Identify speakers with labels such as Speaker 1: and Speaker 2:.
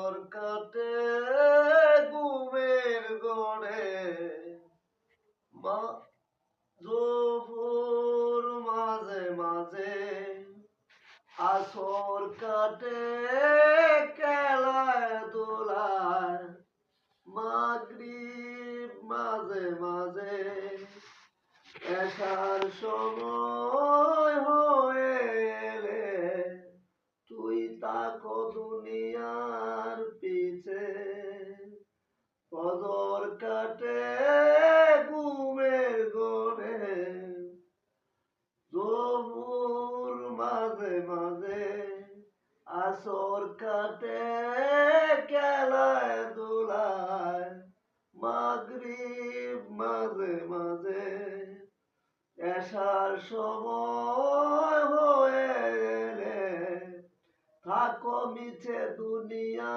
Speaker 1: আসর কাটে ঘুমের ঘরে মা দুপুর মাঝে মাঝে আসর কাটে খেলায় দোলায় মাগরিব মাঝে মাঝে এসার সময় হয়ে এলে তুই তাকো দুনিয়ার পিছে ফজর কাটে ঘুমের ঘরে জোহর মাঝে মাঝে আসর কাটে খেলায় দোলায় মাগরিব মাঝে মাঝে এসার সময় হয়ে এলে থাকো মিছে দুনিয়া